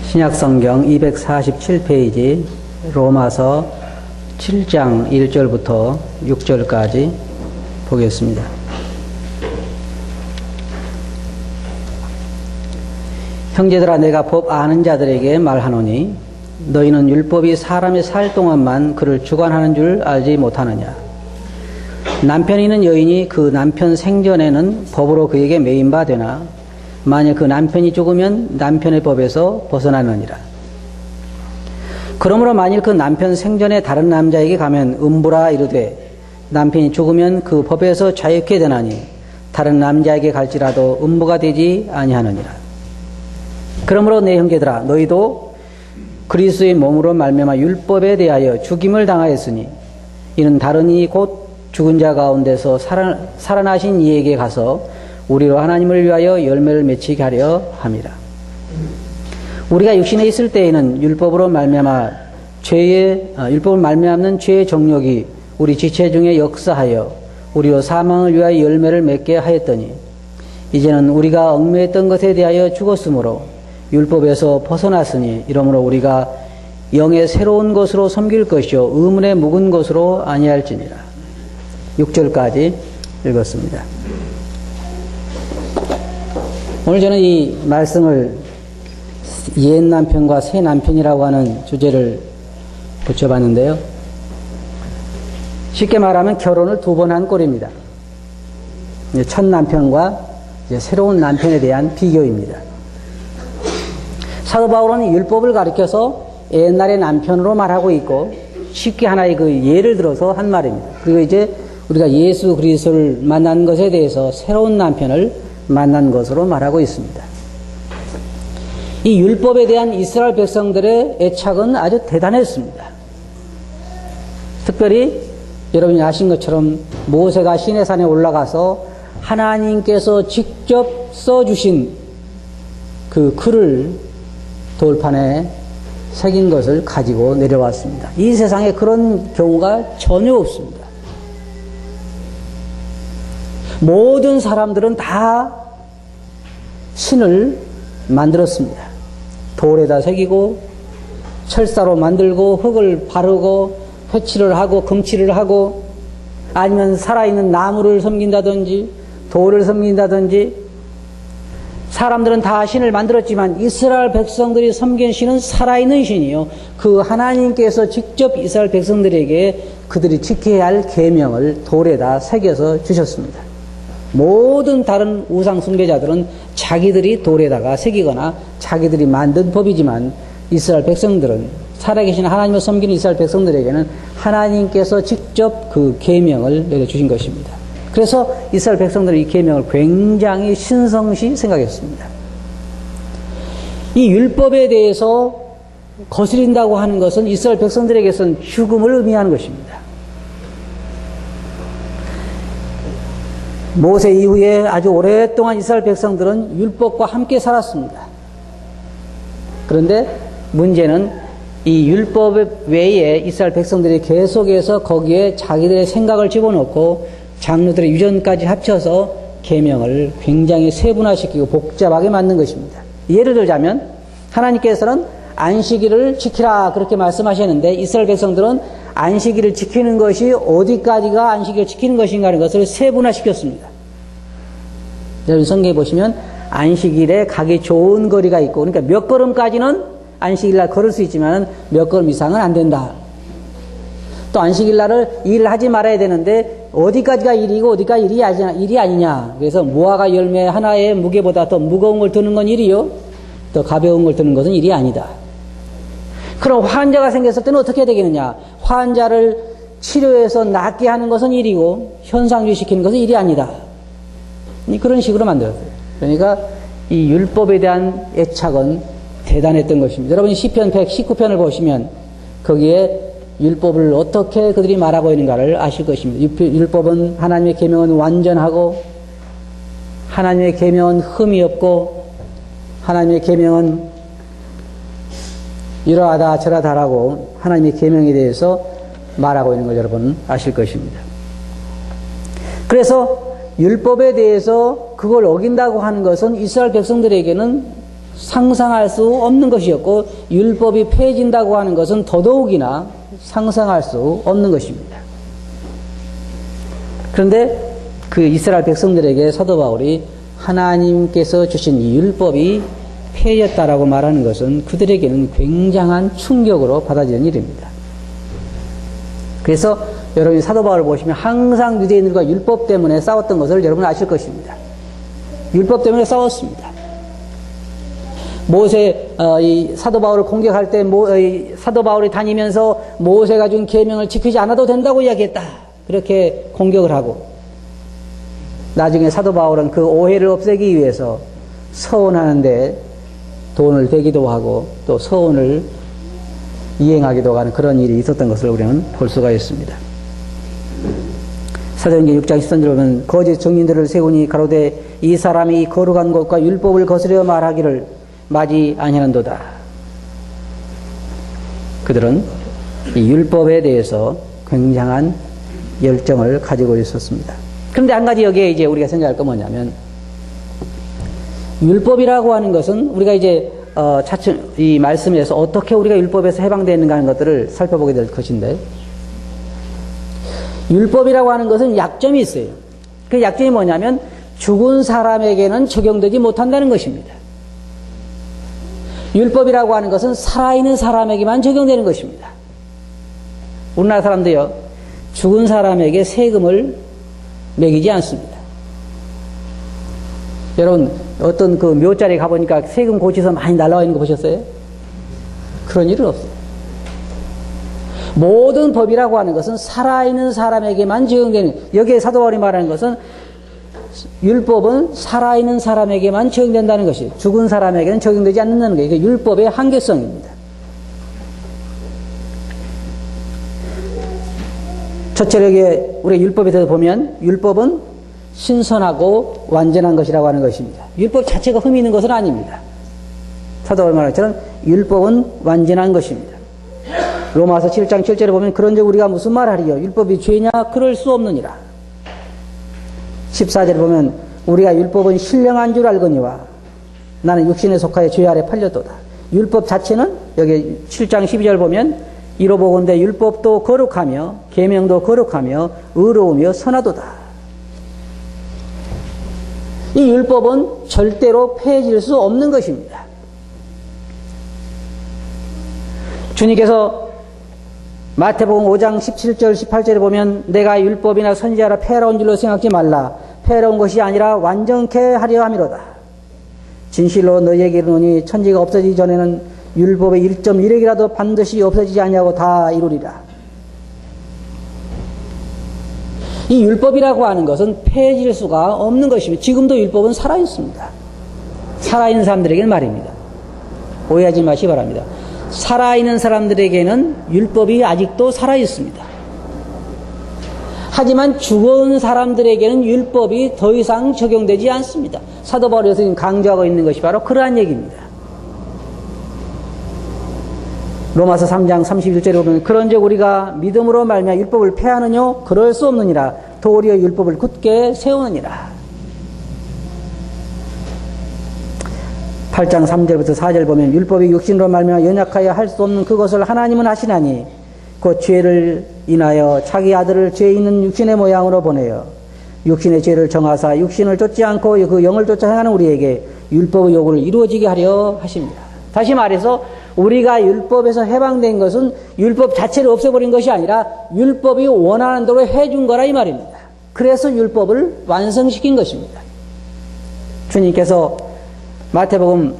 신약성경 247페이지 로마서 7장 1절부터 6절까지 보겠습니다. 형제들아, 내가 법 아는 자들에게 말하노니 너희는 율법이 사람의 살 동안만 그를 주관하는 줄 알지 못하느냐. 남편이 있는 여인이 그 남편 생전에는 법으로 그에게 매인 바 되나 만일 그 남편이 죽으면 남편의 법에서 벗어나느니라. 그러므로 만일 그 남편 생전에 다른 남자에게 가면 음부라 이르되 남편이 죽으면 그 법에서 자유케 되나니 다른 남자에게 갈지라도 음부가 되지 아니하느니라. 그러므로 내 형제들아, 너희도 그리스도의 몸으로 말미암아 율법에 대하여 죽임을 당하였으니 이는 다른 이 곧 죽은 자 가운데서 살아나신 이에게 가서 우리로 하나님을 위하여 열매를 맺히게 하려 함이라. 우리가 육신에 있을 때에는 율법으로 말미암는 죄의 정욕이 우리 지체 중에 역사하여 우리로 사망을 위하여 열매를 맺게 하였더니 이제는 우리가 얽매였던 것에 대하여 죽었으므로 율법에서 벗어났으니 이러므로 우리가 영의 새로운 것으로 섬길 것이요 의문에 묵은 것으로 아니할지니라. 6절까지 읽었습니다. 오늘 저는 이 말씀을 옛 남편과 새 남편이라고 하는 주제를 붙여봤는데요. 쉽게 말하면 결혼을 두 번 한 꼴입니다. 첫 남편과 이제 새로운 남편에 대한 비교입니다. 사도 바울은 율법을 가리켜서 옛날의 남편으로 말하고 있고 쉽게 하나의 그 예를 들어서 한 말입니다. 그리고 이제 우리가 예수 그리스도를 만난 것에 대해서 새로운 남편을 만난 것으로 말하고 있습니다. 이 율법에 대한 이스라엘 백성들의 애착은 아주 대단했습니다. 특별히 여러분이 아신 것처럼 모세가 시내산에 올라가서 하나님께서 직접 써주신 그 글을 돌판에 새긴 것을 가지고 내려왔습니다. 이 세상에 그런 경우가 전혀 없습니다. 모든 사람들은 다 신을 만들었습니다. 돌에다 새기고 철사로 만들고 흙을 바르고 회칠을 하고 금칠을 하고 아니면 살아있는 나무를 섬긴다든지 돌을 섬긴다든지 사람들은 다 신을 만들었지만 이스라엘 백성들이 섬긴 신은 살아있는 신이요. 그 하나님께서 직접 이스라엘 백성들에게 그들이 지켜야 할 계명을 돌에다 새겨서 주셨습니다. 모든 다른 우상 숭배자들은 자기들이 돌에다가 새기거나 자기들이 만든 법이지만 이스라엘 백성들은 살아계신 하나님을 섬기는 이스라엘 백성들에게는 하나님께서 직접 그 계명을 내려주신 것입니다. 그래서 이스라엘 백성들은 이 계명을 굉장히 신성시 생각했습니다. 이 율법에 대해서 거스린다고 하는 것은 이스라엘 백성들에게서는 죽음을 의미하는 것입니다. 모세 이후에 아주 오랫동안 이스라엘 백성들은 율법과 함께 살았습니다. 그런데 문제는 이 율법 외에 이스라엘 백성들이 계속해서 거기에 자기들의 생각을 집어넣고 장로들의 유전까지 합쳐서 계명을 굉장히 세분화시키고 복잡하게 만든 것입니다. 예를 들자면 하나님께서는 안식일을 지키라 그렇게 말씀하셨는데 이스라엘 백성들은 안식일을 지키는 것이 어디까지가 안식일을 지키는 것인가 하는 것을 세분화시켰습니다. 여러분 성경에 보시면 안식일에 가기 좋은 거리가 있고 그러니까 몇 걸음까지는 안식일날 걸을 수 있지만 몇 걸음 이상은 안 된다. 또 안식일날을 일하지 말아야 되는데 어디까지가 일이고 어디가 일이 아니냐. 그래서 무화과 열매 하나의 무게보다 더 무거운 걸 드는 건 일이요. 더 가벼운 걸 드는 것은 일이 아니다. 그럼 환자가 생겼을 때는 어떻게 되겠느냐. 환자를 치료해서 낫게 하는 것은 일이고 현상유지시키는 것은 일이 아니다. 그런 식으로 만들었어요. 그러니까 이 율법에 대한 애착은 대단했던 것입니다. 여러분이 시편 119편을 보시면 거기에 율법을 어떻게 그들이 말하고 있는가를 아실 것입니다. 율법은 하나님의 계명은 완전하고 하나님의 계명은 흠이 없고 하나님의 계명은 이러하다 저러하다라고 하나님의 계명에 대해서 말하고 있는 걸 여러분 아실 것입니다. 그래서 율법에 대해서 그걸 어긴다고 하는 것은 이스라엘 백성들에게는 상상할 수 없는 것이었고 율법이 폐해진다고 하는 것은 더더욱이나 상상할 수 없는 것입니다. 그런데 그 이스라엘 백성들에게 사도 바울이 하나님께서 주신 이 율법이 폐해졌다라고 말하는 것은 그들에게는 굉장한 충격으로 받아지는 일입니다. 그래서 여러분이 사도 바울을 보시면 항상 유대인들과 율법 때문에 싸웠던 것을 여러분 아실 것입니다. 율법 때문에 싸웠습니다. 이 사도 바울을 공격할 때 사도 바울이 다니면서 모세가 준 계명을 지키지 않아도 된다고 이야기했다. 그렇게 공격을 하고 나중에 사도 바울은 그 오해를 없애기 위해서 서원하는데 돈을 대기도 하고 또 서원을 이행하기도 하는 그런 일이 있었던 것을 우리는 볼 수가 있습니다. 사도행전 6장 13절 보면 거짓 증인들을 세우니 가로되 이 사람이 거룩한 것과 율법을 거스려 말하기를 마지 아니하는도다. 그들은 이 율법에 대해서 굉장한 열정을 가지고 있었습니다. 그런데 한 가지 여기에 이제 우리가 생각할 건 뭐냐면 율법이라고 하는 것은 우리가 이제 차츰 이 말씀에서 어떻게 우리가 율법에서 해방되는가 하는 것들을 살펴보게 될 것인데 율법이라고 하는 것은 약점이 있어요. 그 약점이 뭐냐면 죽은 사람에게는 적용되지 못한다는 것입니다. 율법이라고 하는 것은 살아있는 사람에게만 적용되는 것입니다. 우리나라 사람들요, 죽은 사람에게 세금을 매기지 않습니다. 여러분, 어떤 그 묘자리에 가보니까 세금 고치서 많이 날라와 있는 거 보셨어요? 그런 일은 없어요. 모든 법이라고 하는 것은 살아있는 사람에게만 적용되는, 여기에 사도 바울이 말하는 것은 율법은 살아있는 사람에게만 적용된다는 것이, 죽은 사람에게는 적용되지 않는다는 게 이게 율법의 한계성입니다. 첫째로 여기에 우리 율법에 대해서 보면 율법은 신선하고 완전한 것이라고 하는 것입니다. 율법 자체가 흠이 있는 것은 아닙니다. 사도 바울이 말한 것처럼 율법은 완전한 것입니다. 로마서 7장 7절에 보면 그런즉 우리가 무슨 말하리요? 율법이 죄냐? 그럴 수 없느니라. 14절에 보면 우리가 율법은 신령한 줄 알거니와 나는 육신에 속하여 죄 아래 팔렸도다. 율법 자체는 여기 7장 12절 보면 이로 보건대 율법도 거룩하며 계명도 거룩하며 의로우며 선하도다. 이 율법은 절대로 폐해질 수 없는 것입니다. 주님께서 마태복음 5장 17절 18절에 보면 내가 율법이나 선지자라 폐해로운 줄로 생각지 말라. 폐해로운 것이 아니라 완전케 하려 함이로다. 진실로 너희에게 이르노니 천지가 없어지기 전에는 율법의 1.1핵이라도 반드시 없어지지 아니하고 다 이루리라. 이 율법이라고 하는 것은 폐해질 수가 없는 것입니다. 지금도 율법은 살아있습니다. 살아있는 사람들에게는 말입니다. 오해하지 마시기 바랍니다. 살아있는 사람들에게는 율법이 아직도 살아있습니다. 하지만 죽은 사람들에게는 율법이 더 이상 적용되지 않습니다. 사도 바울이 지금 강조하고 있는 것이 바로 그러한 얘기입니다. 로마서 3장 31절에 보면 그런즉 우리가 믿음으로 말미암아 율법을 폐하느뇨? 그럴 수 없느니라. 도리어 율법을 굳게 세우느니라. 8장 3절부터 4절 보면 율법이 육신으로 말미암아 연약하여 할 수 없는 그것을 하나님은 하시나니 곧 죄를 인하여 자기 아들을 죄 있는 육신의 모양으로 보내어 육신의 죄를 정하사 육신을 쫓지 않고 그 영을 쫓아 행하는 우리에게 율법의 요구를 이루어지게 하려 하십니다. 다시 말해서 우리가 율법에서 해방된 것은 율법 자체를 없애버린 것이 아니라 율법이 원하는 대로 해준 거라 이 말입니다. 그래서 율법을 완성시킨 것입니다. 주님께서 마태복음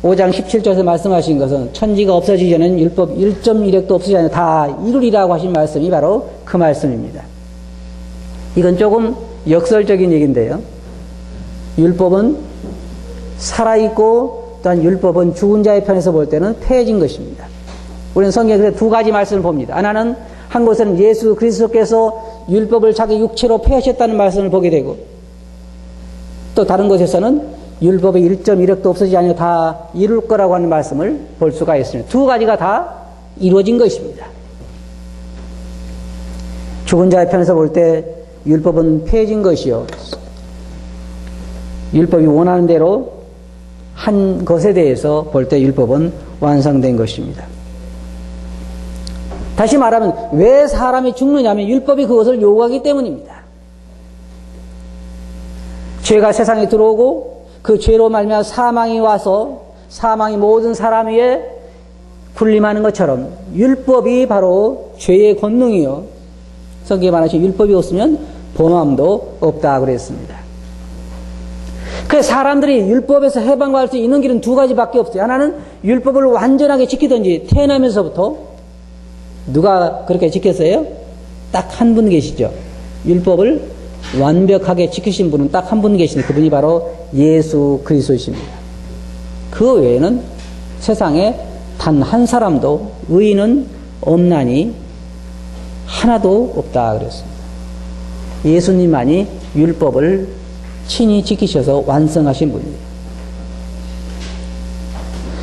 5장 17절에서 말씀하신 것은 천지가 없어지기 전에는 율법 1.1핵도 없어지지 않아 다 이루리라고 하신 말씀이 바로 그 말씀입니다. 이건 조금 역설적인 얘기인데요. 율법은 살아있고 또한 율법은 죽은 자의 편에서 볼 때는 폐해진 것입니다. 우리는 성경에 두 가지 말씀을 봅니다. 하나는 한 곳에는 예수 그리스도께서 율법을 자기 육체로 폐하셨다는 말씀을 보게 되고 또 다른 곳에서는 율법의 1.1핵도 없어지지 않으며 다 이룰 거라고 하는 말씀을 볼 수가 있습니다. 두 가지가 다 이루어진 것입니다. 죽은 자의 편에서 볼 때 율법은 폐해진 것이요. 율법이 원하는 대로 한 것에 대해서 볼 때 율법은 완성된 것입니다. 다시 말하면 왜 사람이 죽느냐면 율법이 그것을 요구하기 때문입니다. 죄가 세상에 들어오고 그 죄로 말미암아 사망이 와서 사망이 모든 사람 위에 군림하는 것처럼 율법이 바로 죄의 권능이요. 성경에 말하신 율법이 없으면 본함도 없다 그랬습니다. 그래서 사람들이 율법에서 해방받을 수 있는 길은 두 가지밖에 없어요. 하나는 율법을 완전하게 지키든지 태어나면서부터 누가 그렇게 지켰어요? 딱 한 분 계시죠. 율법을 완벽하게 지키신 분은 딱 한 분 계시는데 그분이 바로 예수 그리스도이십니다. 그 외에는 세상에 단 한 사람도 의인은 없나니 하나도 없다 그랬습니다. 예수님만이 율법을 친히 지키셔서 완성하신 분이에요.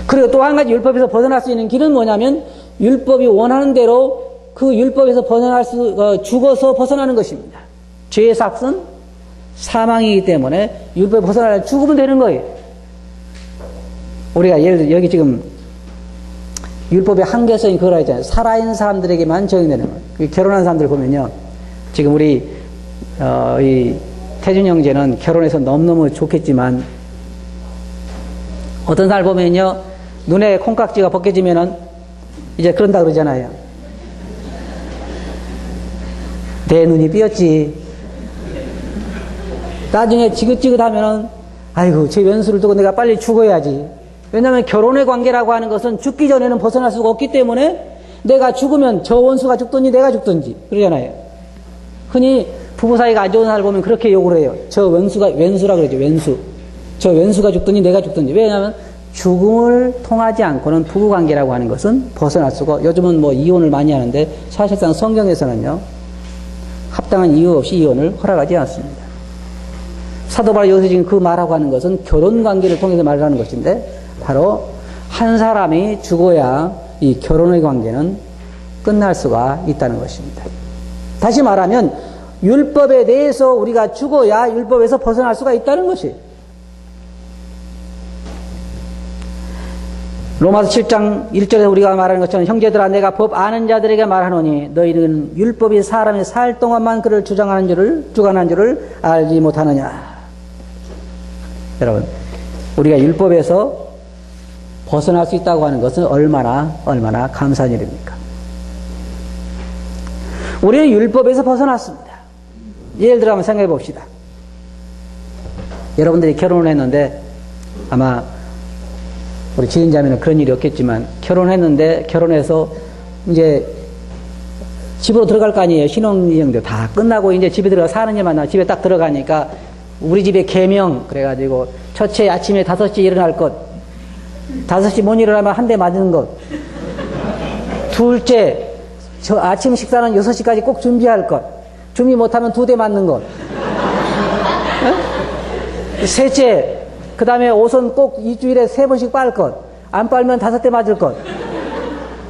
그리고 또 한 가지 율법에서 벗어날 수 있는 길은 뭐냐면 율법이 원하는 대로 그 율법에서 죽어서 벗어나는 것입니다. 죄의 삭은 사망이기 때문에 율법에 벗어나려 죽으면 되는 거예요. 우리가 예를 들어 여기 지금 율법의 한계성이 그거라 했잖아요. 살아있는 사람들에게만 적용되는 거예요. 결혼한 사람들 보면요. 지금 우리 이 태준 형제는 결혼해서 너무너무 좋겠지만 어떤 사람 보면요. 눈에 콩깍지가 벗겨지면은 이제 그런다 그러잖아요. 내 눈이 삐었지. 나중에 지긋지긋하면은 아이고 제 왼수를 두고 내가 빨리 죽어야지. 왜냐하면 결혼의 관계라고 하는 것은 죽기 전에는 벗어날 수가 없기 때문에 내가 죽으면 저 원수가 죽든지 내가 죽든지 그러잖아요. 흔히 부부 사이가 안 좋은 사람을 보면 그렇게 욕을 해요. 저 왼수라 그러죠. 왼수. 저 왼수가 죽든지 내가 죽든지. 왜냐하면 죽음을 통하지 않고는 부부관계라고 하는 것은 벗어날 수가, 요즘은 뭐 이혼을 많이 하는데 사실상 성경에서는요, 합당한 이유 없이 이혼을 허락하지 않습니다. 사도 바울 여기서 지금 그 말하고 하는 것은 결혼관계를 통해서 말을 하는 것인데, 바로 한 사람이 죽어야 이 결혼의 관계는 끝날 수가 있다는 것입니다. 다시 말하면 율법에 대해서 우리가 죽어야 율법에서 벗어날 수가 있다는 것이. 로마서 7장 1절에 우리가 말하는 것처럼 형제들아 내가 법 아는 자들에게 말하노니 너희는 율법이 사람이 살 동안만 그를 주관하는 줄을 알지 못하느냐. 여러분, 우리가 율법에서 벗어날 수 있다고 하는 것은 얼마나 감사한 일입니까? 우리는 율법에서 벗어났습니다. 예를 들어 한번 생각해 봅시다. 여러분들이 결혼을 했는데 아마 우리 지인자매는 그런 일이 없겠지만 결혼했는데 결혼해서 이제 집으로 들어갈 거 아니에요. 신혼여행도 다 끝나고 이제 집에 들어가 사는 일만 나 집에 딱 들어가니까 우리 집에 계명 그래가지고 첫째 아침에 5시에 일어날 것, 5시 못 일어나면 한 대 맞는 것, 둘째 저 아침 식사는 6시까지 꼭 준비할 것, 준비 못하면 2대 맞는 것, 셋째 그 다음에 옷은 꼭 일주일에 3번씩 빨 것, 안 빨면 5대 맞을 것.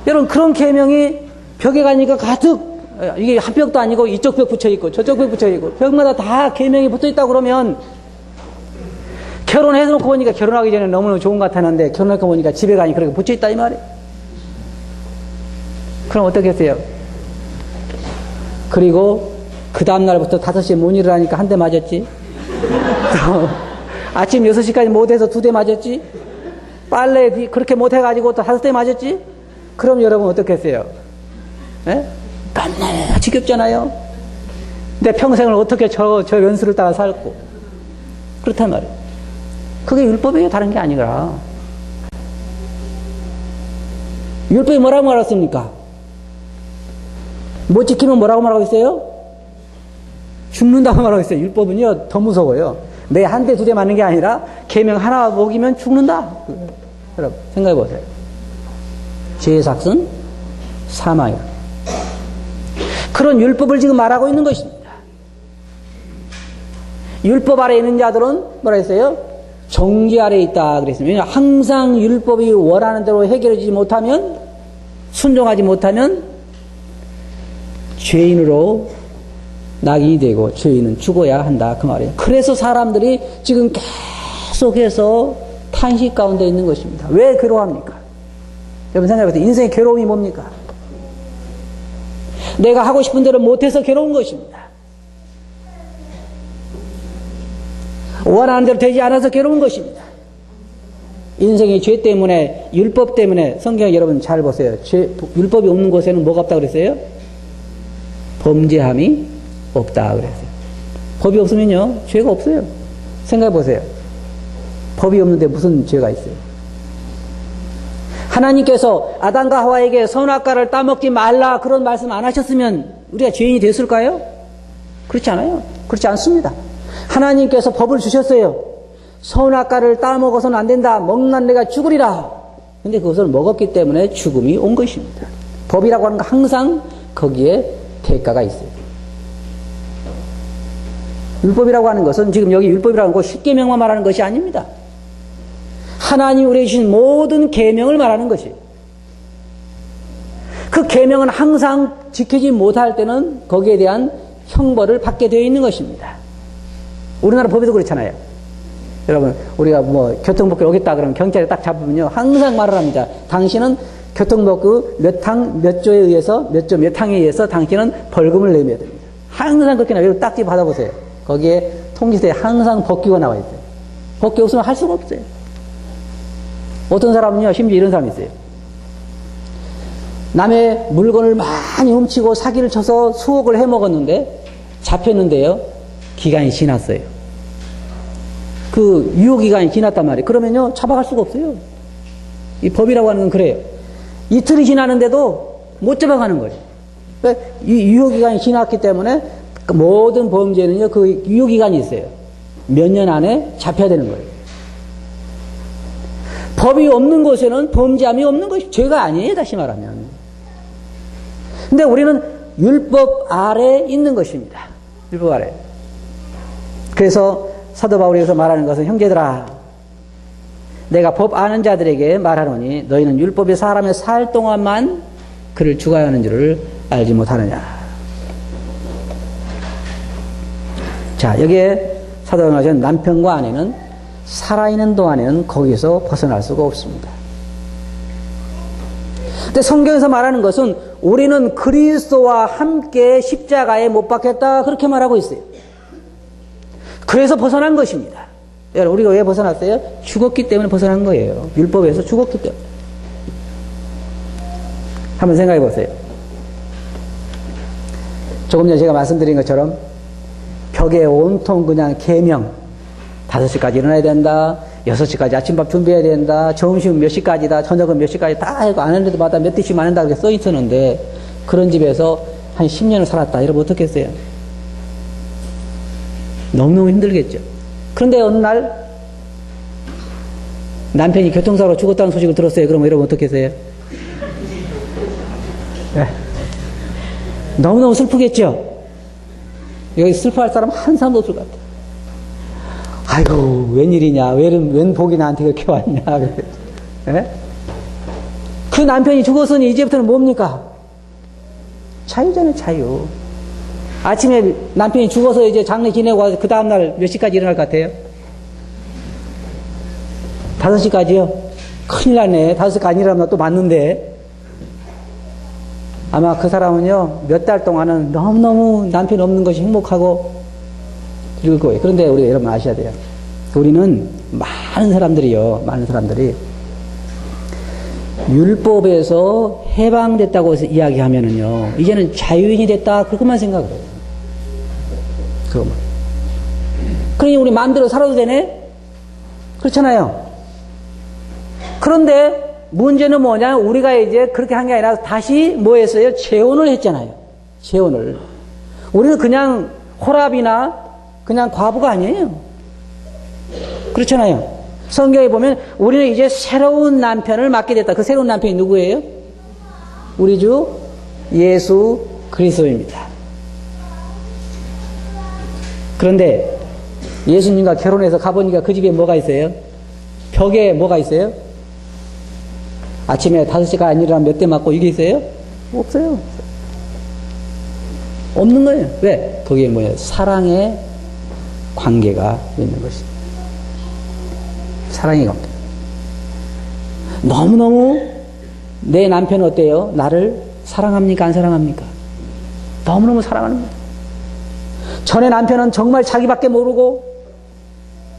여러분 그런 계명이 벽에 가니까 가득, 이게 한 벽도 아니고 이쪽 벽 붙여있고 저쪽 벽 붙여있고 벽마다 다 계명이 붙어있다고 그러면 결혼해서 놓고 보니까 결혼하기 전에 너무너무 좋은 것 같았는데 결혼해서 보니까 집에 가니 그렇게 붙여있다 이 말이에요. 그럼 어떻겠어요? 그리고 그 다음날부터 5시에 못 일어나니까 한 대 맞았지. 아침 6시까지 못해서 2대 맞았지. 빨래 그렇게 못해가지고 또 5대 맞았지. 그럼 여러분 어떻겠어요? 예? 깜나 지겹잖아요. 내 평생을 어떻게 저 연수를 따라 살고. 그렇단 말이에요. 그게 율법이에요. 다른 게 아니라. 율법이 뭐라고 말했습니까? 못 지키면 뭐라고 말하고 있어요? 죽는다고 말하고 있어요. 율법은요 더 무서워요. 내 한 대 2대 맞는 게 아니라 계명 하나 먹이면 죽는다. 여러분 생각해 보세요. 죄의 삭은 사망이에요. 그런 율법을 지금 말하고 있는 것입니다. 율법 아래 있는 자들은 뭐라 했어요? 정죄 아래 있다 그랬습니다. 왜냐하면 항상 율법이 원하는 대로 해결하지 못하면, 순종하지 못하면 죄인으로 낙인이 되고 죄인은 죽어야 한다 그 말이에요. 그래서 사람들이 지금 계속해서 탄식 가운데 있는 것입니다. 왜 괴로워합니까? 여러분 생각해보세요. 인생의 괴로움이 뭡니까? 내가 하고 싶은 대로 못해서 괴로운 것입니다. 원하는 대로 되지 않아서 괴로운 것입니다. 인생의 죄 때문에, 율법 때문에, 성경 여러분 잘 보세요. 율법이 없는 곳에는 뭐가 없다 그랬어요? 범죄함이 없다 그랬어요. 법이 없으면요, 죄가 없어요. 생각해 보세요. 법이 없는데 무슨 죄가 있어요? 하나님께서 아담과 하와에게 선악과를 따먹지 말라 그런 말씀 안 하셨으면 우리가 죄인이 됐을까요? 그렇지 않아요. 그렇지 않습니다. 하나님께서 법을 주셨어요. 선악과를 따먹어서는 안 된다. 먹는 한 내가 죽으리라. 근데 그것을 먹었기 때문에 죽음이 온 것입니다. 법이라고 하는 거 항상 거기에 대가가 있어요. 율법이라고 하는 것은 지금 여기 율법이라는 거 10계명만 말하는 것이 아닙니다. 하나님이 우리에게 주신 모든 계명을 말하는 것이에요. 그 계명은 항상 지키지 못할 때는 거기에 대한 형벌을 받게 되어 있는 것입니다. 우리나라 법에도 그렇잖아요. 여러분, 우리가 뭐 교통법규 어겼다 그러면 경찰이 딱 잡으면요, 항상 말을 합니다. 당신은 교통법규 몇 조에 의해서, 몇 조 몇 항에 의해서 당신은 벌금을 내야 됩니다. 항상 그렇게 나와요. 딱지 받아보세요. 거기에 통지서에 항상 법규가 나와 있어요. 법규 없으면 할 수가 없어요. 어떤 사람은요, 심지어 이런 사람이 있어요. 남의 물건을 많이 훔치고 사기를 쳐서 수억을 해먹었는데 잡혔는데요, 기간이 지났어요. 그 유효기간이 지났단 말이에요. 그러면요, 잡아갈 수가 없어요. 이 법이라고 하는 건 그래요. 이틀이 지나는데도 못 잡아가는 거예요. 그러니까 이 유효기간이 지났기 때문에 모든 범죄는요, 그 유효기간이 있어요. 몇 년 안에 잡혀야 되는 거예요. 법이 없는 곳에는 범죄함이 없는 것이 죄가 아니에요, 다시 말하면. 근데 우리는 율법 아래 있는 것입니다. 율법 아래. 그래서 사도 바울에서 말하는 것은, 형제들아, 내가 법 아는 자들에게 말하노니 너희는 율법이 사람의 살 동안만 그를 주가야 하는 줄을 알지 못하느냐. 자, 여기에 사도 바울은 남편과 아내는 살아있는 동안에는 거기서 벗어날 수가 없습니다. 근데 성경에서 말하는 것은 우리는 그리스도와 함께 십자가에 못 박혔다 그렇게 말하고 있어요. 그래서 벗어난 것입니다. 여러분, 우리가 왜 벗어났어요? 죽었기 때문에 벗어난 거예요. 율법에서 죽었기 때문에. 한번 생각해 보세요. 조금 전에 제가 말씀드린 것처럼 벽에 온통 그냥 계명, 5시까지 일어나야 된다, 6시까지 아침밥 준비해야 된다, 점심은 몇 시까지다, 저녁은 몇 시까지 다 해고 안 하는 데마다 몇 대씩 맞는다 그렇게 써 있었는데, 그런 집에서 한 10년을 살았다 이러면 어떻겠어요? 너무너무 힘들겠죠. 그런데 어느 날 남편이 교통사고로 죽었다는 소식을 들었어요. 그러면 여러분 어떻겠어요? 네. 너무너무 슬프겠죠. 여기 슬퍼할 사람 한 사람도 없을 것 같아요. 아이고, 웬일이냐, 웬 복이 나한테 그렇게 왔냐. 네? 그 남편이 죽었으니 이제부터는 뭡니까? 자유잖아요, 자유. 아침에 남편이 죽어서 이제 장례 지내고 와서 그 다음날 몇 시까지 일어날 것 같아요? 5시까지요? 큰일 났네. 5시까지 일어나면 또 맞는데. 아마 그 사람은요, 몇 달 동안은 너무너무 남편 없는 것이 행복하고 그럴 거예요. 그런데 우리가 여러분 아셔야 돼요. 우리는 많은 사람들이 율법에서 해방됐다고 해서 이야기하면은요, 이제는 자유인이 됐다, 그것만 생각을 해요. 그것만. 그러니 우리 마음대로 살아도 되네? 그렇잖아요. 그런데 문제는 뭐냐? 우리가 이제 그렇게 한 게 아니라 다시 뭐 했어요? 재혼을 했잖아요. 재혼을. 우리는 그냥 호랍이나 그냥 과부가 아니에요. 그렇잖아요. 성경에 보면 우리는 이제 새로운 남편을 맡게 됐다. 그 새로운 남편이 누구예요? 우리 주 예수 그리스도입니다. 그런데 예수님과 결혼해서 가보니까 그 집에 뭐가 있어요? 벽에 뭐가 있어요? 아침에 5시가 아니라 몇 대 맞고 이게 있어요? 없어요. 없는 거예요. 왜? 거기에 뭐예요? 사랑의 관계가 있는 것입니다. 사랑의 관계. 너무너무 내 남편은 어때요? 나를 사랑합니까? 안 사랑합니까? 너무너무 사랑하는 거예요. 전에 남편은 정말 자기밖에 모르고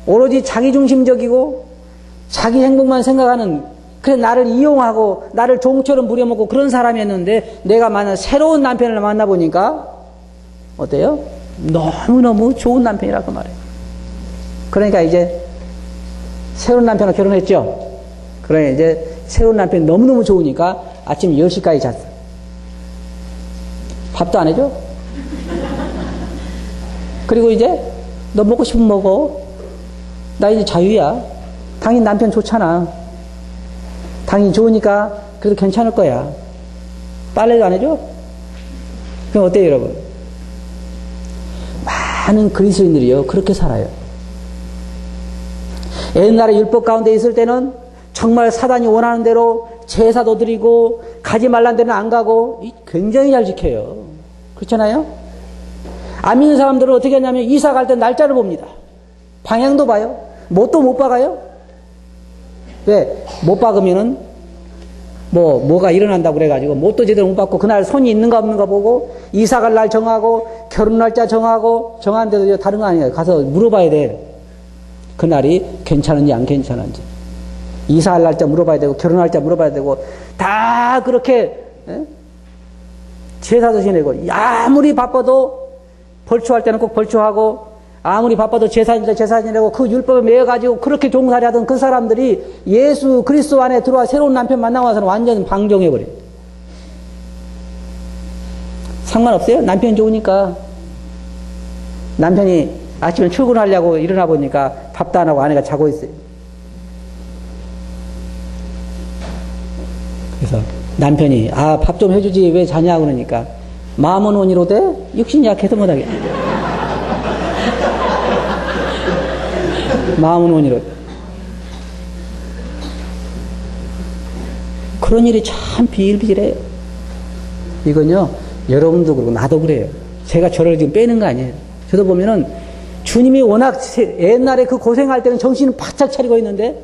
오로지 자기중심적이고 자기 행복만 생각하는, 그래 나를 이용하고 나를 종처럼 부려먹고 그런 사람이었는데, 내가 만난 새로운 남편을 만나보니까 어때요? 너무너무 좋은 남편이라고 말해요. 그러니까 이제 새로운 남편과 결혼했죠. 그러니까 이제 새로운 남편이 너무너무 좋으니까 아침 10시까지 잤어요. 밥도 안 해줘. 그리고 이제 너 먹고 싶으면 먹어. 나 이제 자유야. 당연히 남편 좋잖아. 당연히 좋으니까 그래도 괜찮을 거야. 빨래도 안 해줘? 그럼 어때요, 여러분? 많은 그리스도인들이요, 그렇게 살아요. 옛날에 율법 가운데 있을 때는 정말 사단이 원하는 대로 제사도 드리고 가지 말란 데는 안 가고 굉장히 잘 지켜요. 그렇잖아요? 안 믿는 사람들은 어떻게 하냐면 이사 갈 때 날짜를 봅니다. 방향도 봐요. 뭣도 못 박아요. 왜? 못 박으면은 뭐가 일어난다고 그래가지고 뭣도 제대로 못 박고 그날 손이 있는가 없는가 보고 이사 갈 날 정하고 결혼 날짜 정하고 정하는데도 다른 거 아니에요. 가서 물어봐야 돼. 그날이 괜찮은지 안 괜찮은지. 이사할 날짜 물어봐야 되고 결혼 날짜 물어봐야 되고 다 그렇게 제사도 지내고 아무리 바빠도 벌초할 때는 꼭 벌초하고 아무리 바빠도 제사 지내고 그 율법에 매여가지고 그렇게 종살이 하던 그 사람들이 예수 그리스도 안에 들어와 새로운 남편 만나고 나서는 완전 방종해버려요. 상관없어요. 남편 좋으니까. 남편이 아침에 출근하려고 일어나 보니까 밥도 안 하고 아내가 자고 있어요. 그래서 남편이 밥 좀 해주지 왜 자냐 그러니까 마음은 원이로 돼? 육신이 약해서 못하겠다. 마음은 원이로. 그런 일이 참 비일비재해요. 이건요, 여러분도 그러고 나도 그래요. 제가 저를 지금 빼는 거 아니에요. 저도 보면은 주님이 워낙 옛날에 그 고생할 때는 정신을 바짝 차리고 있는데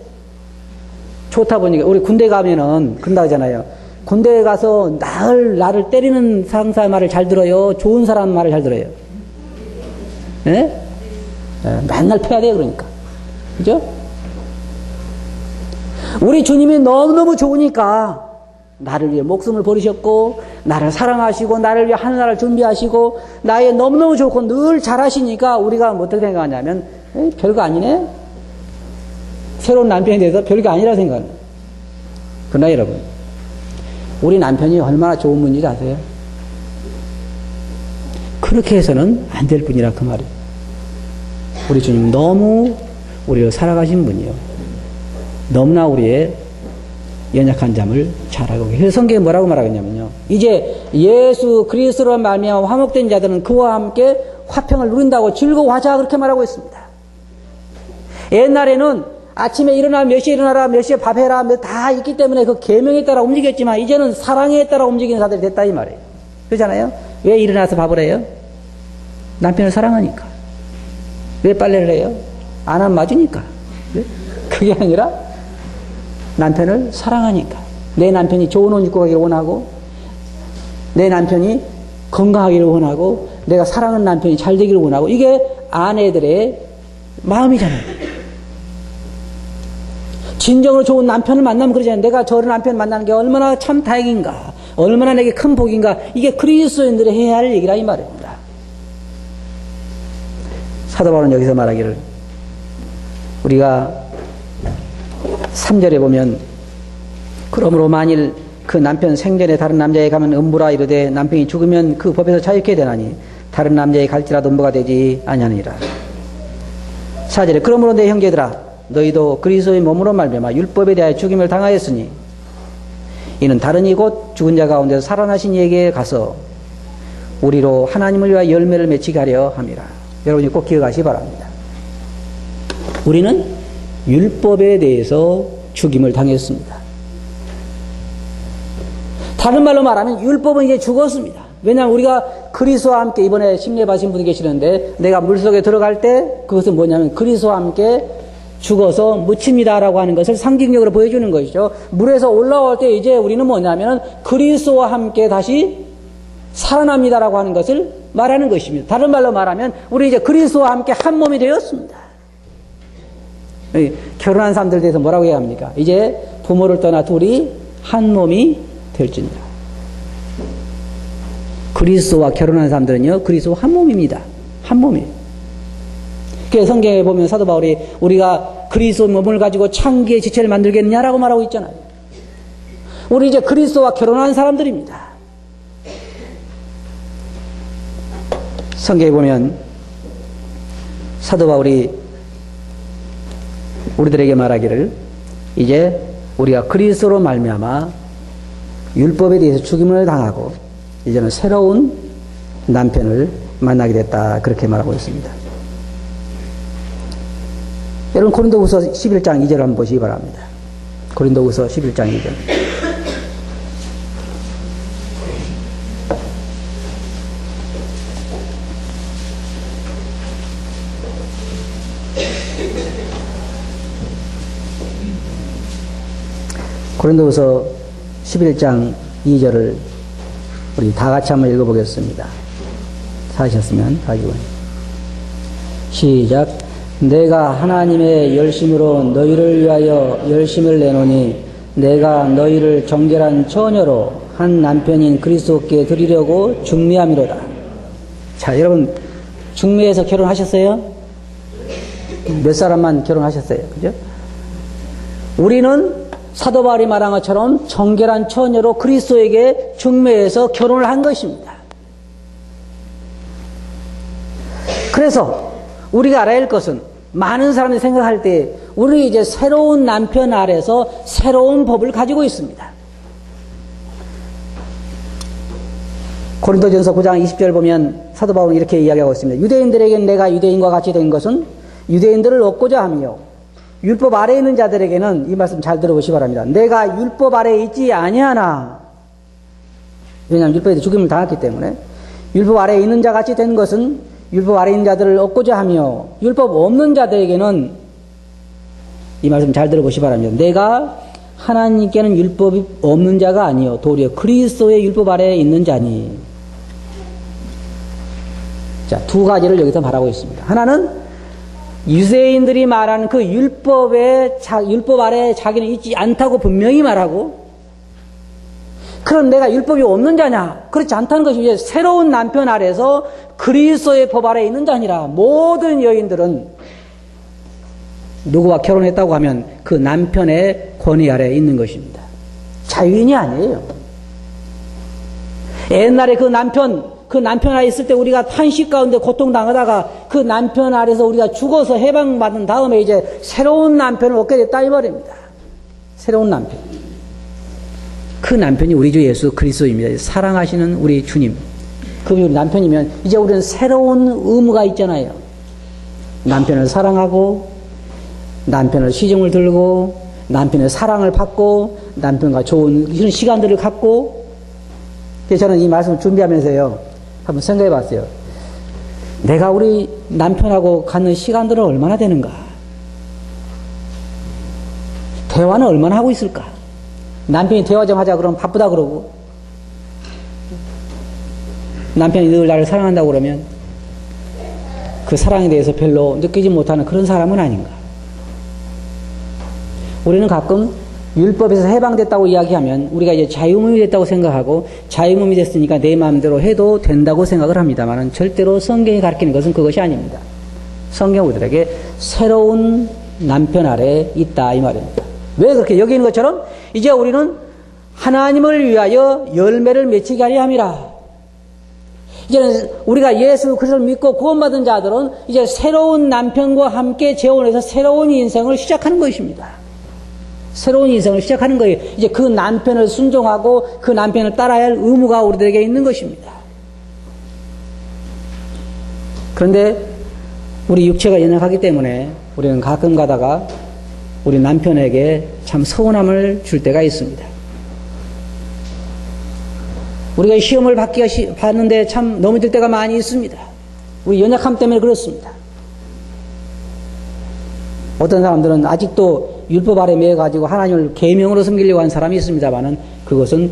좋다 보니까 우리 군대 가면은 그런다 하잖아요. 군대에 가서 나를 때리는 상사 말을 잘 들어요? 좋은 사람 말을 잘 들어요? 예? 맨날 패야 돼 그러니까. 그죠? 우리 주님이 너무너무 좋으니까 나를 위해 목숨을 버리셨고 나를 사랑하시고 나를 위해 하늘나라를 준비하시고 나의 너무너무 좋고 늘 잘하시니까 우리가 어떻게 생각하냐면 별거 아니네? 새로운 남편에 대해서 별거 아니라 생각합니다. 그러나 여러분, 우리 남편이 얼마나 좋은 분인지 아세요? 그렇게 해서는 안 될 분이라 그 말이에요. 우리 주님 너무 우리를 사랑하신 분이요. 너무나 우리의 연약한 잠을 잘 알고 계세요. 그래서 성경에 뭐라고 말하겠냐면요. 이제 예수 그리스도로 말미암아 화목된 자들은 그와 함께 화평을 누린다고 즐거워하자 그렇게 말하고 있습니다. 옛날에는 아침에 일어나 몇 시에 일어나라 몇 시에 밥해라 다 있기 때문에 그 계명에 따라 움직였지만 이제는 사랑에 따라 움직이는 사람들이 됐다 이 말이에요. 그렇잖아요. 왜 일어나서 밥을 해요? 남편을 사랑하니까. 왜 빨래를 해요? 안 하면 맞으니까. 그게 아니라 남편을 사랑하니까. 내 남편이 좋은 옷 입고 가기를 원하고 내 남편이 건강하기를 원하고 내가 사랑하는 남편이 잘 되기를 원하고 이게 아내들의 마음이잖아요. 진정으로 좋은 남편을 만나면 그러잖아요. 내가 저런 남편 만나는 게 얼마나 참 다행인가, 얼마나 내게 큰 복인가. 이게 그리스도인들이 해야 할 얘기라 이 말입니다. 사도 바울은 여기서 말하기를 우리가 3절에 보면 그러므로 만일 그 남편 생전에 다른 남자에 가면 음부라 이르되 남편이 죽으면 그 법에서 자유케 되나니 다른 남자에 갈지라도 음부가 되지 아니하니라. 4절에 그러므로 내 형제들아 너희도 그리스도의 몸으로 말미암아 율법에 대하여 죽임을 당하였으니 이는 다른 이곳 죽은 자 가운데서 살아나신 이에게 가서 우리로 하나님을 위하여 열매를 맺히게 하려 함이라. 여러분이 꼭 기억하시기 바랍니다. 우리는 율법에 대해서 죽임을 당했습니다. 다른 말로 말하면 율법은 이제 죽었습니다. 왜냐하면 우리가 그리스도와 함께 이번에 심례 받으신 분이 계시는데 내가 물속에 들어갈 때 그것은 뭐냐면 그리스도와 함께 죽어서 묻힙니다라고 하는 것을 상징적으로 보여주는 것이죠. 물에서 올라올 때 이제 우리는 뭐냐면 그리스도와 함께 다시 살아납니다라고 하는 것을 말하는 것입니다. 다른 말로 말하면 우리 이제 그리스도와 함께 한 몸이 되었습니다. 결혼한 사람들 대해서 뭐라고 해야 합니까? 이제 부모를 떠나 둘이 한 몸이 될지니라. 그리스도와 결혼한 사람들은요, 그리스도와 한 몸입니다. 한 몸이에요. 그래서 성경에 보면 사도 바울이 우리가 그리스도 몸을 가지고 창기의 지체를 만들겠느냐라고 말하고 있잖아요. 우리 이제 그리스도와 결혼한 사람들입니다. 성경에 보면 사도 바울이 우리들에게 말하기를 이제 우리가 그리스도로 말미암아 율법에 대해서 죽임을 당하고 이제는 새로운 남편을 만나게 됐다, 그렇게 말하고 있습니다. 여러분 고린도후서 11장 2절 한번 보시기 바랍니다. 고린도후서 11장 2절. 고린도후서 11장 2절을 우리 다 같이 한번 읽어보겠습니다. 사셨으면 가지고 시작. 내가 하나님의 열심으로 너희를 위하여 열심을 내노니 내가 너희를 정결한 처녀로 한 남편인 그리스도께 드리려고 중매함이로다. 자, 여러분 중매해서 결혼하셨어요? 몇 사람만 결혼하셨어요? 그죠? 우리는 사도 바울이 말한 것처럼 정결한 처녀로 그리스도에게 중매해서 결혼을 한 것입니다. 그래서 우리가 알아야 할 것은 많은 사람들이 생각할 때 우리 이제 새로운 남편 아래서 새로운 법을 가지고 있습니다. 고린도전서 9장 20절 보면 사도 바울은 이렇게 이야기하고 있습니다. 유대인들에게는 내가 유대인과 같이 된 것은 유대인들을 얻고자 하며 율법 아래에 있는 자들에게는, 이 말씀 잘 들어보시기 바랍니다. 내가 율법 아래에 있지 아니하나. 왜냐하면 율법에 죽임을 당했기 때문에. 율법 아래에 있는 자 같이 된 것은 율법 아래에 있는 자들을 얻고자 하며 율법 없는 자들에게는, 이 말씀 잘 들어보시기 바랍니다. 내가 하나님께는 율법이 없는 자가 아니요 도리어 그리스도의 율법 아래에 있는 자니. 자, 두 가지를 여기서 말하고 있습니다. 하나는 유대인들이 말하는 그 율법 아래에 자기는 있지 않다고 분명히 말하고, 그럼 내가 율법이 없는 자냐? 그렇지 않다는 것이 이제 새로운 남편 아래서 그리스도의 법 아래에 있는 자니라. 모든 여인들은 누구와 결혼했다고 하면 그 남편의 권위 아래에 있는 것입니다. 자유인이 아니에요. 옛날에 그 남편 아래 있을 때 우리가 탄식 가운데 고통당하다가 그 남편 아래서 우리가 죽어서 해방받은 다음에 이제 새로운 남편을 얻게 됐다, 이 말입니다. 새로운 남편. 그 남편이 우리 주 예수 그리스도입니다. 사랑하시는 우리 주님. 그분이 우리 남편이면 이제 우리는 새로운 의무가 있잖아요. 남편을 사랑하고, 남편을 시중을 들고, 남편의 사랑을 받고, 남편과 좋은 이런 시간들을 갖고. 그래서 저는 이 말씀을 준비하면서요, 한번 생각해 봤어요. 내가 우리 남편하고 갖는 시간들은 얼마나 되는가? 대화는 얼마나 하고 있을까? 남편이 대화 좀 하자 그러면 바쁘다 그러고, 남편이 늘 나를 사랑한다고 그러면 그 사랑에 대해서 별로 느끼지 못하는 그런 사람은 아닌가? 우리는 가끔 율법에서 해방됐다고 이야기하면 우리가 이제 자유몸이 됐다고 생각하고, 자유몸이 됐으니까 내 마음대로 해도 된다고 생각을 합니다만 절대로 성경이 가르치는 것은 그것이 아닙니다. 성경 우리들에게 새로운 남편 아래에 있다, 이 말입니다. 왜 그렇게 여기는 것처럼 이제 우리는 하나님을 위하여 열매를 맺히게 하려 함이라. 이제는 우리가 예수 그리스도를 믿고 구원받은 자들은 이제 새로운 남편과 함께 재혼해서 새로운 인생을 시작하는 것입니다. 새로운 인생을 시작하는 거예요. 이제 그 남편을 순종하고 그 남편을 따라야 할 의무가 우리들에게 있는 것입니다. 그런데 우리 육체가 연약하기 때문에 우리는 가끔 가다가 우리 남편에게 참 서운함을 줄 때가 있습니다. 우리가 시험을 받는데 참 넘어질 때가 많이 있습니다. 우리 연약함 때문에 그렇습니다. 어떤 사람들은 아직도 율법 아래 매여가지고 하나님을 계명으로 섬기려고 하는 사람이 있습니다만은 그것은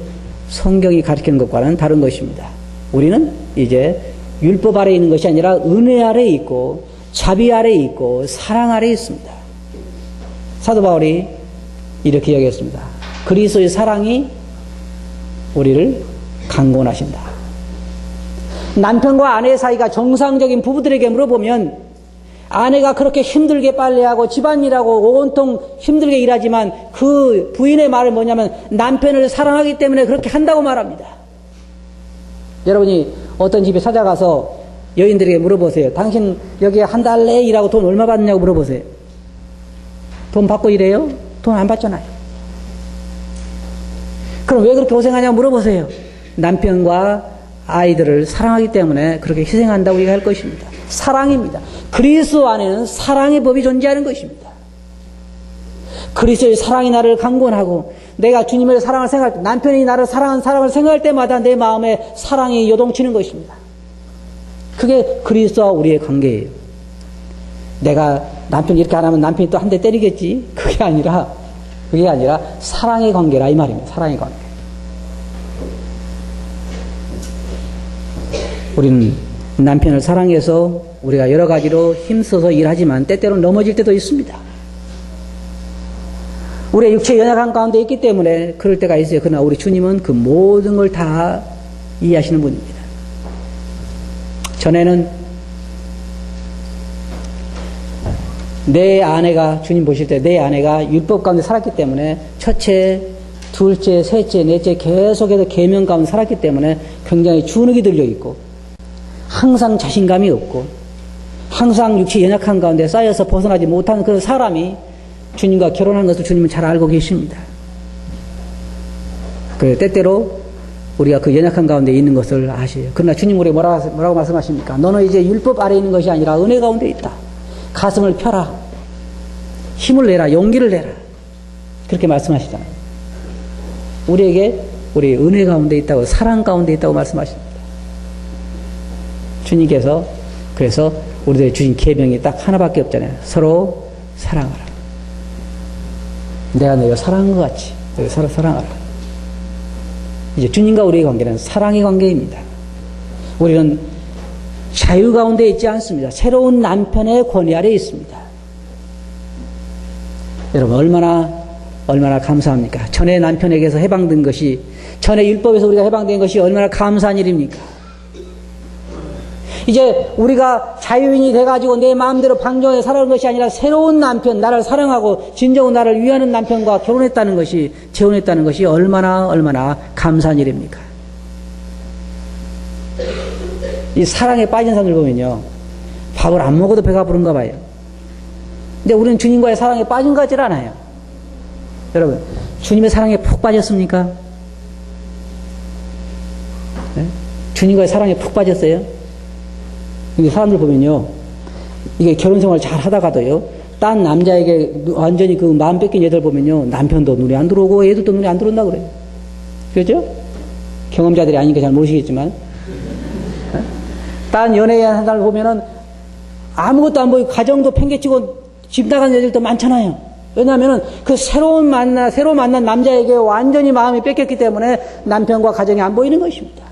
성경이 가르치는 것과는 다른 것입니다. 우리는 이제 율법 아래 있는 것이 아니라 은혜 아래 있고 자비 아래 있고 사랑 아래 있습니다. 사도 바울이 이렇게 이야기했습니다. 그리스도의 사랑이 우리를 강권하신다. 남편과 아내 사이가 정상적인 부부들에게 물어보면 아내가 그렇게 힘들게 빨래하고 집안일하고 온통 힘들게 일하지만 그 부인의 말은 뭐냐면 남편을 사랑하기 때문에 그렇게 한다고 말합니다. 여러분이 어떤 집에 찾아가서 여인들에게 물어보세요. 당신 여기 한 달 내에 일하고 돈 얼마 받느냐고 물어보세요. 돈 받고 일해요? 돈 안 받잖아요. 그럼 왜 그렇게 고생하냐고 물어보세요. 남편과 아이들을 사랑하기 때문에 그렇게 희생한다고 얘기할 것입니다. 사랑입니다. 그리스도 안에는 사랑의 법이 존재하는 것입니다. 그리스도의 사랑이 나를 강권하고 내가 주님의 사랑을 생각할 때 남편이 나를 사랑하는 사람을 생각할 때마다 내 마음에 사랑이 요동치는 것입니다. 그게 그리스도와 우리의 관계예요. 내가 남편이 이렇게 안 하면 남편이 또 한 대 때리겠지? 그게 아니라 사랑의 관계라 이 말입니다. 사랑의 관계. 우리는 남편을 사랑해서 우리가 여러 가지로 힘써서 일하지만 때때로 넘어질 때도 있습니다. 우리의 육체의 연약한 가운데 있기 때문에 그럴 때가 있어요. 그러나 우리 주님은 그 모든 걸 다 이해하시는 분입니다. 전에는 내 아내가 주님 보실 때 내 아내가 율법 가운데 살았기 때문에 첫째, 둘째, 셋째, 넷째 계속해서 계명 가운데 살았기 때문에 굉장히 주눅이 들려 있고 항상 자신감이 없고 항상 육체 연약한 가운데 쌓여서 벗어나지 못하는 그런 사람이 주님과 결혼한 것을 주님은 잘 알고 계십니다. 그래서 때때로 우리가 그 연약한 가운데 있는 것을 아셔요. 그러나 주님 우리 뭐라고 말씀하십니까? 너는 이제 율법 아래 있는 것이 아니라 은혜 가운데 있다. 가슴을 펴라. 힘을 내라. 용기를 내라. 그렇게 말씀하시잖아요. 우리에게 우리 은혜 가운데 있다고 사랑 가운데 있다고 말씀하십니다. 주님께서 그래서 우리들의 주신 계명이 딱 하나밖에 없잖아요. 서로 사랑하라. 내가 너희를 사랑한 것 같이 너희 서로 사랑하라. 이제 주님과 우리의 관계는 사랑의 관계입니다. 우리는 자유 가운데 있지 않습니다. 새로운 남편의 권위 아래 있습니다. 여러분 얼마나 감사합니까? 전에 남편에게서 해방된 것이 전에 율법에서 우리가 해방된 것이 얼마나 감사한 일입니까? 이제 우리가 자유인이 돼가지고 내 마음대로 방종해 살아가는 것이 아니라 새로운 남편, 나를 사랑하고 진정으로 나를 위하는 남편과 결혼했다는 것이, 재혼했다는 것이 얼마나 감사한 일입니까? 이 사랑에 빠진 사람들 보면요, 밥을 안 먹어도 배가 부른가 봐요. 근데 우리는 주님과의 사랑에 빠진 것 같질 않아요. 여러분, 주님의 사랑에 푹 빠졌습니까? 네? 주님과의 사랑에 푹 빠졌어요? 근데 사람들 보면요, 이게 결혼 생활 잘 하다가도요, 딴 남자에게 완전히 그 마음 뺏긴 애들 보면요, 남편도 눈에 안 들어오고 애들도 눈에 안 들어온다 그래요. 그렇죠? 경험자들이 아니니까 잘 모르시겠지만, 딴 연애한 사람을 보면은 아무것도 안 보이고 가정도 팽개치고 집 나간 애들도 많잖아요. 왜냐하면은 그 새로 만난 남자에게 완전히 마음이 뺏겼기 때문에 남편과 가정이 안 보이는 것입니다.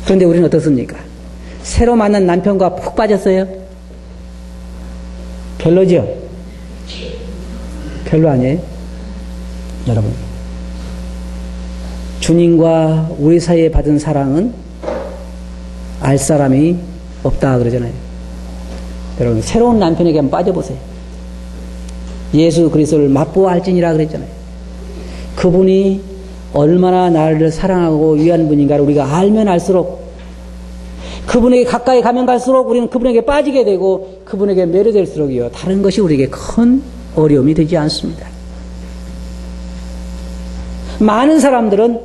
그런데 우리는 어떻습니까? 새로 만난 남편과 푹 빠졌어요? 별로죠? 별로 아니에요? 여러분, 주님과 우리 사이에 받은 사랑은 알 사람이 없다 그러잖아요. 여러분, 새로운 남편에게 한번 빠져보세요. 예수 그리스도를 맛보아 알지니라 그랬잖아요. 그분이 얼마나 나를 사랑하고 위하는 분인가를 우리가 알면 알수록, 그분에게 가까이 가면 갈수록 우리는 그분에게 빠지게 되고 그분에게 매료될수록이요, 다른 것이 우리에게 큰 어려움이 되지 않습니다. 많은 사람들은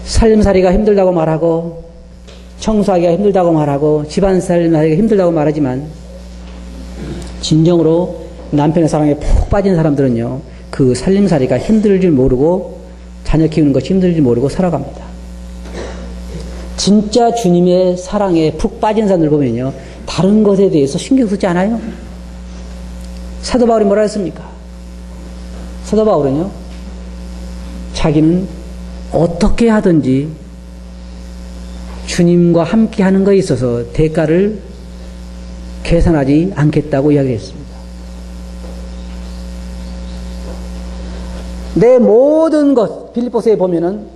살림살이가 힘들다고 말하고 청소하기가 힘들다고 말하고 집안 살림하기가 힘들다고 말하지만 진정으로 남편의 사랑에 푹 빠진 사람들은요, 그 살림살이가 힘들 줄 모르고 자녀 키우는 것이 힘들 줄 모르고 살아갑니다. 진짜 주님의 사랑에 푹 빠진 사람들 보면요, 다 다른 것에 대해서 신경 쓰지 않아요. 사도 바울이 뭐라 했습니까? 사도 바울은요, 자기는 어떻게 하든지 주님과 함께 하는 것에 있어서 대가를 계산하지 않겠다고 이야기했습니다. 내 모든 것, 빌립보서에 보면은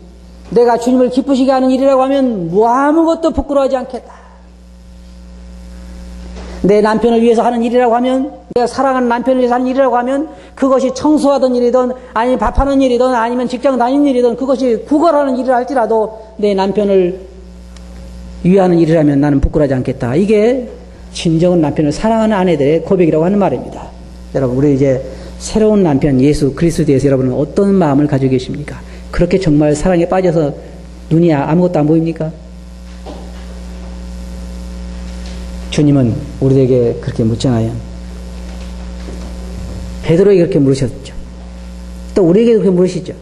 내가 주님을 기쁘시게 하는 일이라고 하면 아무것도 부끄러워하지 않겠다. 내 남편을 위해서 하는 일이라고 하면, 내가 사랑하는 남편을 위해서 하는 일이라고 하면, 그것이 청소하던 일이든 아니면 밥하는 일이든 아니면 직장 다니는 일이든 그것이 구걸하는 일이라 할지라도 내 남편을 위하는 일이라면 나는 부끄러워하지 않겠다. 이게 진정한 남편을 사랑하는 아내들의 고백이라고 하는 말입니다. 여러분, 우리 이제 새로운 남편 예수 그리스도에 대해서 여러분은 어떤 마음을 가지고 계십니까? 그렇게 정말 사랑에 빠져서 눈이 아무것도 안 보입니까? 주님은 우리에게 그렇게 묻잖아요. 베드로에게 그렇게 물으셨죠. 또 우리에게 그렇게 물으시죠.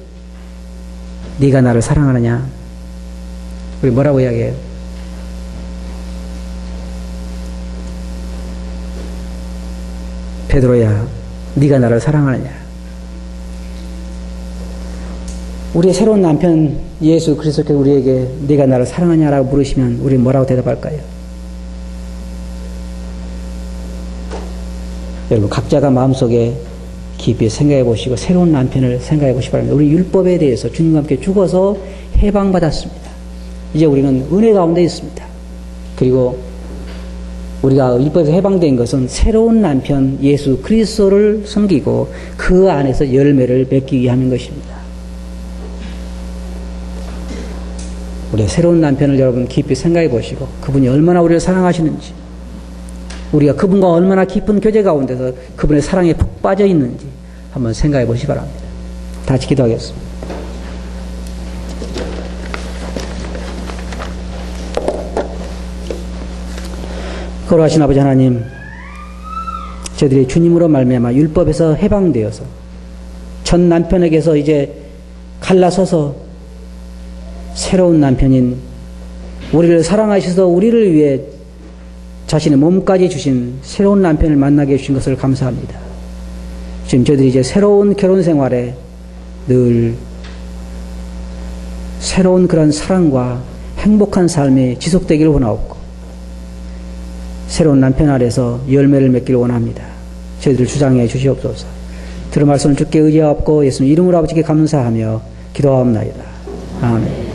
네가 나를 사랑하느냐? 우리 뭐라고 이야기해요? 베드로야, 네가 나를 사랑하느냐? 우리의 새로운 남편 예수 그리스도께서 우리에게 네가 나를 사랑하냐라고 물으시면 우리 뭐라고 대답할까요? 여러분, 각자가 마음속에 깊이 생각해 보시고 새로운 남편을 생각해 보시기 바랍니다. 우리 율법에 대해서 주님과 함께 죽어서 해방받았습니다. 이제 우리는 은혜 가운데 있습니다. 그리고 우리가 율법에서 해방된 것은 새로운 남편 예수 그리스도를 섬기고 그 안에서 열매를 맺기 위함인 것입니다. 우리 새로운 남편을 여러분 깊이 생각해 보시고 그분이 얼마나 우리를 사랑하시는지, 우리가 그분과 얼마나 깊은 교제 가운데서 그분의 사랑에 푹 빠져 있는지 한번 생각해 보시기 바랍니다. 다 같이 기도하겠습니다. 거룩하신 아버지 하나님, 저희들이 주님으로 말미암아 율법에서 해방되어서 전 남편에게서 이제 갈라서서 새로운 남편인 우리를 사랑하셔서 우리를 위해 자신의 몸까지 주신 새로운 남편을 만나게 해주신 것을 감사합니다. 지금 저희들이 이제 새로운 결혼 생활에 늘 새로운 그런 사랑과 행복한 삶이 지속되기를 원하옵고 새로운 남편 아래서 열매를 맺기를 원합니다. 저희들을 주장해 주시옵소서. 들은 말씀을 주께 의지하옵고 예수님 이름으로 아버지께 감사하며 기도하옵나이다. 아멘.